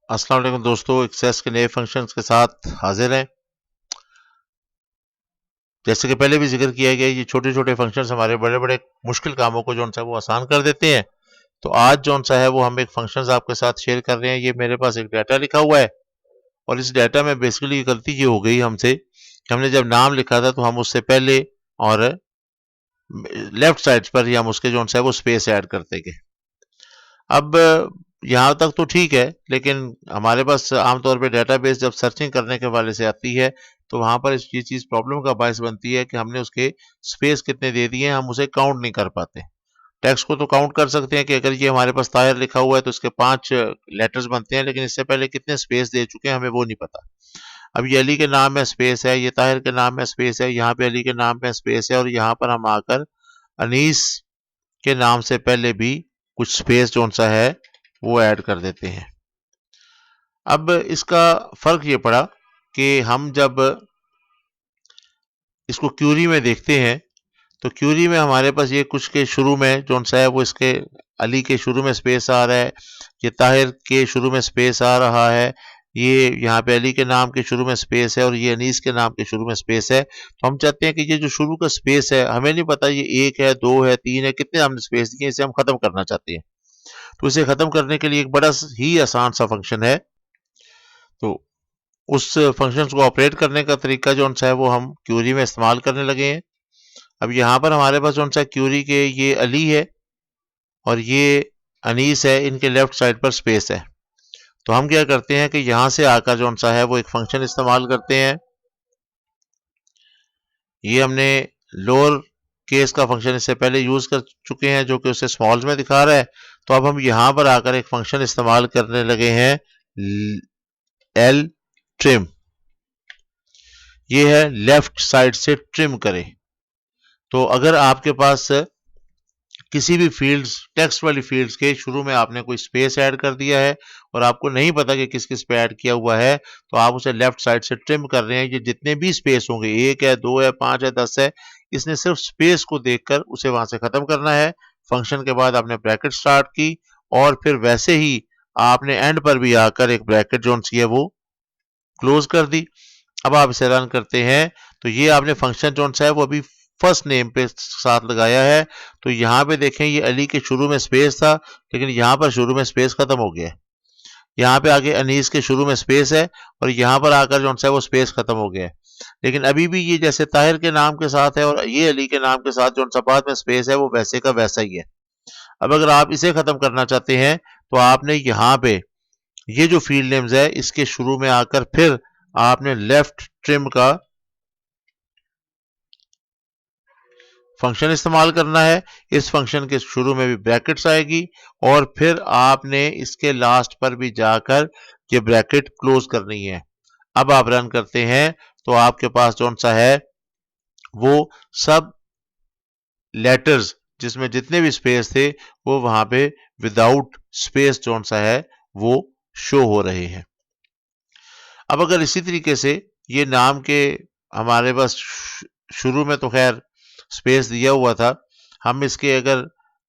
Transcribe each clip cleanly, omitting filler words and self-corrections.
अस्सलाम वालेकुम दोस्तों, एक्सेस के नए फंक्शंस के साथ हाजिर हैं। जैसे कि पहले भी जिक्र किया गया, ये छोटे छोटे फंक्शंस हमारे बड़े बड़े मुश्किल कामों को जो सा वो आसान कर देते हैं। तो आज जो सा है वो हम एक फंक्शंस आपके साथ शेयर कर रहे हैं। ये मेरे पास एक डाटा लिखा हुआ है और इस डाटा में बेसिकली गलती ये हो गई हमसे कि हमने जब नाम लिखा था तो हम उससे पहले और लेफ्ट साइड पर ही हम उसके जो सा है वो स्पेस ऐड करते गए। अब यहाँ तक तो ठीक है, लेकिन हमारे पास आमतौर पे डेटाबेस जब सर्चिंग करने के हवाले से आती है तो वहाँ पर ये चीज़ प्रॉब्लम का बायस बनती है कि हमने उसके स्पेस कितने दे दिए हैं, हम उसे काउंट नहीं कर पाते। टेक्स्ट को तो काउंट कर सकते हैं कि अगर ये हमारे पास ताहिर लिखा हुआ है तो इसके 5 लेटर्स बनते हैं, लेकिन इससे पहले कितने स्पेस दे चुके हैं हमें वो नहीं पता। अब ये अली के नाम में स्पेस है, ये ताहिर के नाम में स्पेस है, यहाँ पे अली के नाम में स्पेस है और यहाँ पर हम आकर अनीस के नाम से पहले भी कुछ स्पेस जो सा है वो ऐड कर देते हैं। अब इसका फर्क ये पड़ा कि हम जब इसको क्यूरी में देखते हैं तो क्यूरी में हमारे पास ये कुछ के शुरू में जो सा है वो इसके अली के शुरू में स्पेस आ रहा है, ये ताहिर के शुरू में स्पेस आ रहा है, ये यहाँ पे अली के नाम के शुरू में स्पेस है और ये अनीस के नाम के शुरू में स्पेस है। तो हम चाहते हैं कि ये जो शुरू का स्पेस है, हमें नहीं पता ये 1 है, 2 है, 3 है, कितने हमने स्पेस दिए, इसे हम खत्म करना चाहते हैं। तो इसे खत्म करने के लिए एक बड़ा ही आसान सा फंक्शन है। तो उस फंक्शन को ऑपरेट करने का तरीका जो सा है वो हम क्यूरी में इस्तेमाल करने लगे हैं। अब यहाँ पर हमारे पास जो सा क्यूरी के ये अली है और ये अनीस है, इनके लेफ्ट साइड पर स्पेस है। तो हम क्या करते हैं कि यहाँ से आकर जो सा है वो एक फंक्शन इस्तेमाल करते हैं। ये हमने लोअर केस का फंक्शन इससे पहले यूज कर चुके हैं जो कि उसे स्मॉल्स में दिखा रहा है। तो अब हम यहाँ पर आकर एक फंक्शन इस्तेमाल करने लगे हैं एल ट्रिम। ये है लेफ्ट साइड से ट्रिम करें। तो अगर आपके पास किसी भी फील्ड्स, टेक्स्ट वाली फील्ड्स के शुरू में आपने कोई स्पेस ऐड कर दिया है और आपको नहीं पता कि किस किस पे ऐड किया हुआ है, तो आप उसे लेफ्ट साइड से ट्रिम कर रहे हैं। ये जितने भी स्पेस होंगे, 1 है, 2 है, 5 है, 10 है, इसने सिर्फ स्पेस को देखकर उसे वहां से खत्म करना है। फंक्शन के बाद आपने ब्रैकेट स्टार्ट की और फिर वैसे ही आपने एंड पर भी आकर एक ब्रैकेट जो सी है वो क्लोज कर दी। अब आप इसे रन करते हैं तो ये आपने फंक्शन जो सा है वो अभी फर्स्ट नेम पे साथ लगाया है। तो यहाँ पे देखें, ये अली के शुरू में स्पेस था, लेकिन यहाँ पर शुरू में स्पेस खत्म हो गया है। यहाँ पे आगे अनीस के शुरू में स्पेस है और यहाँ पर आकर जो सा है वो स्पेस खत्म हो गया है। लेकिन अभी भी ये जैसे ताहिर के नाम के साथ है और ये अली के नाम के साथ जो सा बाद में स्पेस है वो वैसे का वैसा ही है। अब अगर आप इसे खत्म करना चाहते हैं तो आपने यहाँ पे ये जो फील्ड नेम्स है इसके शुरू में आकर फिर आपने लेफ्ट ट्रिम का फंक्शन इस्तेमाल करना है। इस फंक्शन के शुरू में भी ब्रैकेट्स आएगी और फिर आपने इसके लास्ट पर भी जाकर ये ब्रैकेट क्लोज करनी है। अब आप रन करते हैं तो आपके पास जो सा है वो सब लेटर्स जिसमें जितने भी स्पेस थे वो वहां पे विदाउट स्पेस जो सा है वो शो हो रहे हैं। अब अगर इसी तरीके से ये नाम के हमारे पास शुरू में तो खैर स्पेस दिया हुआ था, हम इसके अगर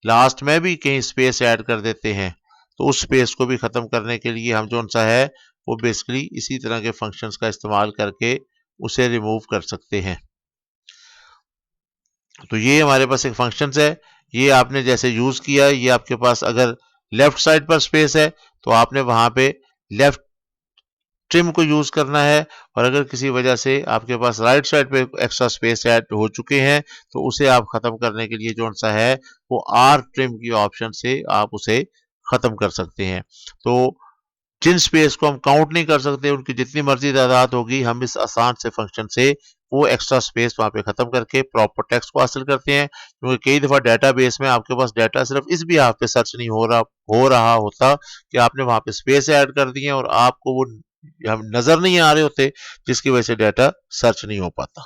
लास्ट में भी कहीं स्पेस ऐड कर देते हैं तो उस स्पेस को भी खत्म करने के लिए हम जो सा है वो बेसिकली इसी तरह के फंक्शंस का इस्तेमाल करके उसे रिमूव कर सकते हैं। तो ये हमारे पास एक फंक्शंस है, ये आपने जैसे यूज किया, ये आपके पास अगर लेफ्ट साइड पर स्पेस है तो आपने वहां पे लेफ्ट ट्रिम को यूज करना है और अगर किसी वजह से आपके पास राइट साइड पे एक्स्ट्रा स्पेस ऐड हो चुके हैं तो उसे आप खत्म करने के लिए जो सा है वो आर ट्रिम की ऑप्शन से आप उसे खत्म कर सकते हैं। तो जिन स्पेस को हम काउंट नहीं कर सकते, उनकी जितनी मर्जी तादाद होगी, हम इस आसान से फंक्शन से वो एक्स्ट्रा स्पेस वहां पे खत्म करके प्रॉपर टेक्स्ट को हासिल करते हैं। क्योंकि कई दफा डेटाबेस में आपके पास डाटा सिर्फ इस बिहाफ पे सर्च नहीं हो रहा होता कि आपने वहां पे स्पेस ऐड कर दिए और आपको वो नजर नहीं आ रहे होते, जिसकी वजह से डाटा सर्च नहीं हो पाता।